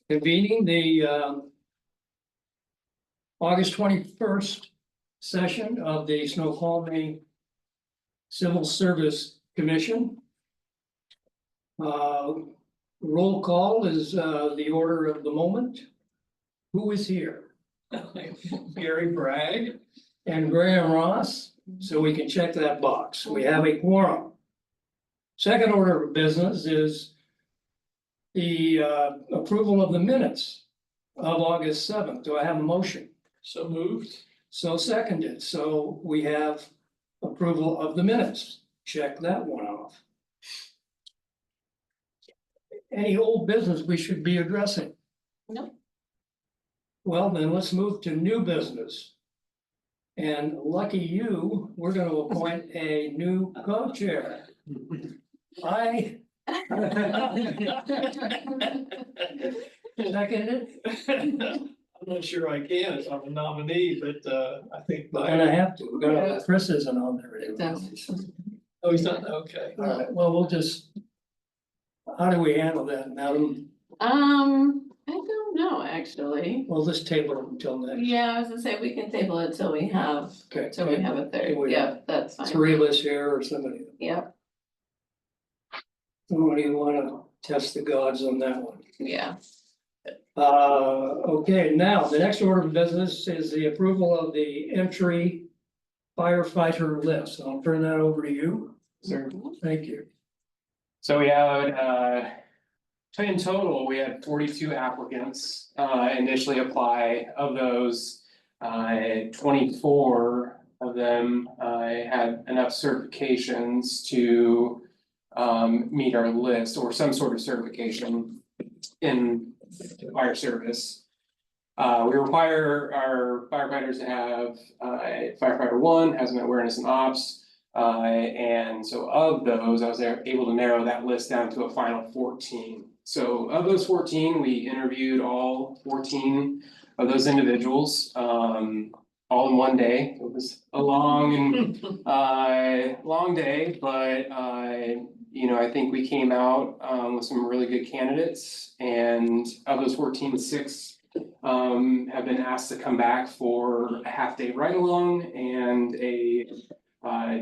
Convening the August 21st session of the Snoqualmie Civil Service Commission. Roll call is the order of the moment. Who is here? Gary Bragg. And Graham Ross, so we can check that box. We have a quorum. Second order of business is the approval of the minutes of August 7th. Do I have a motion? So moved. So seconded. So we have approval of the minutes. Check that one off. Any old business we should be addressing? No. Well, then let's move to new business. And lucky you, we're gonna appoint a new co-chair. Seconded. I'm not sure I can, if I'm a nominee, but I think We're gonna have to, we're gonna, Chris isn't on there anymore. oh, he's not, okay. All right, well, we'll just. How do we handle that, madam? I don't know, actually. We'll just table it until next. Yeah, I was gonna say, we can table it till we have, Okay. till we have a third, We yeah, have that's fine, Three of us here or somebody. yeah, Somebody wanna test the gods on that one? yeah. Okay, now, the next order of business is the approval of the entry firefighter list. I'll turn that over to you. Sir. Thank you. So we had, so in total, we had 42 applicants, initially apply. Of those, 24 of them, had enough certifications to, meet our list or some sort of certification in fire service. We require our firefighters to have, firefighter 1, hazmat awareness and ops. And so of those, I was able to narrow that list down to a final 14. So of those 14, we interviewed all 14 of those individuals, all in one day. It was a long and, long day, but, you know, I think we came out, with some really good candidates, and of those 14, 6 have been asked to come back for a half-day ride-along and a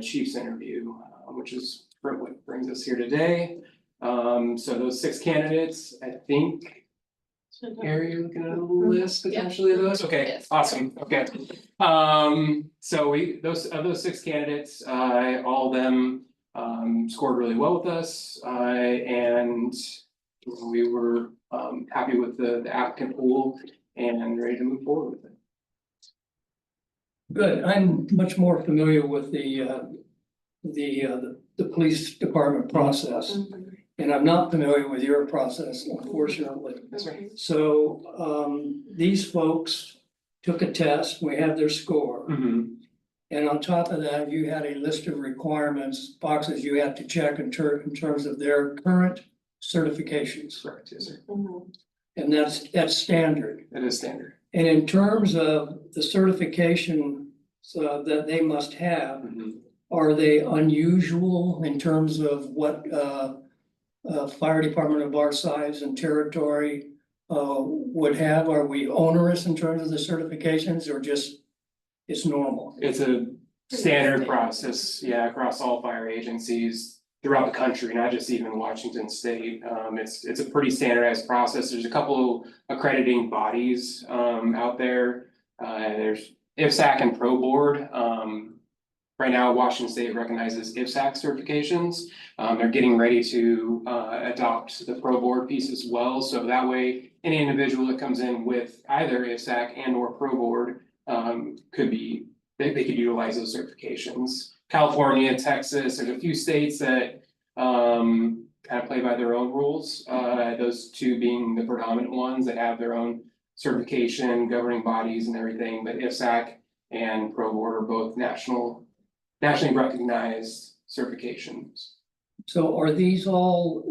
chief's interview, which is what brings us here today. So those 6 candidates, I think. Gary, you're looking at a list potentially of those? Okay, Yes. awesome, okay. So those 6 candidates, all of them scored really well with us, and we were happy with the applicant pool and ready to move forward with it. Good. I'm much more familiar with the police department process. And I'm not familiar with your process, unfortunately. That's right. So these folks took a test, we have their score. Mhm. And on top of that, you had a list of requirements, boxes you had to check in terms of their current certifications. Correct, yes, sir. And that's standard. It is standard. And in terms of the certification that they must have, Mhm. are they unusual in terms of what fire department of our size and territory would have? Are we onerous in terms of the certifications, or just it's normal? It's a standard process, yeah, across all fire agencies throughout the country, not just even Washington State. It's a pretty standardized process. There's a couple accrediting bodies out there. There's IFSAC and Pro Board. Right now, Washington State recognizes IFSAC certifications. They're getting ready to adopt the Pro Board piece as well. So that way, any individual that comes in with either IFSAC and or Pro Board they could utilize those certifications. California, Texas, there's a few states that kind of play by their own rules. Those two being the predominant ones that have their own certification, governing bodies and everything, but IFSAC and Pro Board are both nationally recognized certifications. So are these all,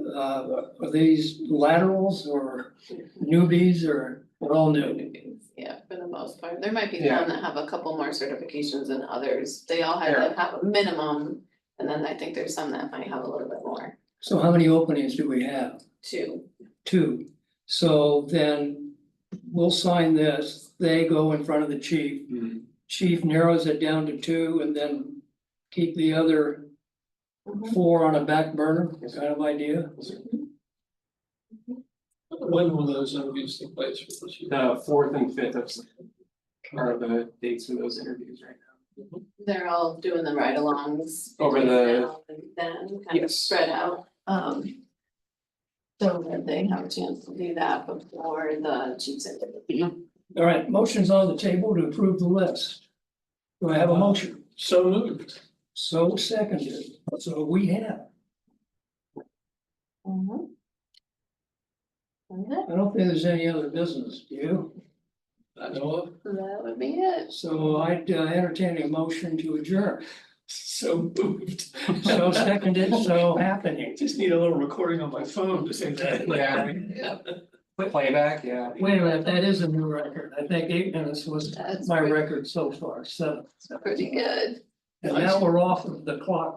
are these laterals or newbies, or they're all new? Yeah, for the most part, there might be Yeah. some that have a couple more certifications than others, they all had to have a minimum, and then I think there's some that might have a little bit more. So how many openings do we have? two. two. So then we'll sign this, they go in front of the chief. Hmm. Chief narrows it down to two and then keep the other Mhm. four on a back burner, kind of idea. When will those interviews take place for this year? The 4th and 5th of September are the dates for those interviews right now. They're all doing the ride-alongs. Over between the- now and then, kind of Yes. spread out, so that they have a chance to do that before the chief's interview. All right, motion's on the table to approve the list. Do I have a motion? So moved. So seconded, so we have. Mhm. Okay, I don't think there's any other business, do you? I know of. that would be it. So I'd entertain a motion to adjourn. So moved. So seconded, so happening. Just need a little recording on my phone to say that. Yeah. Playback, yeah. Wait a minute, that is a new record. I think 8 minutes was That's my pretty- record so far, so. Pretty good. And now we're off of the clock.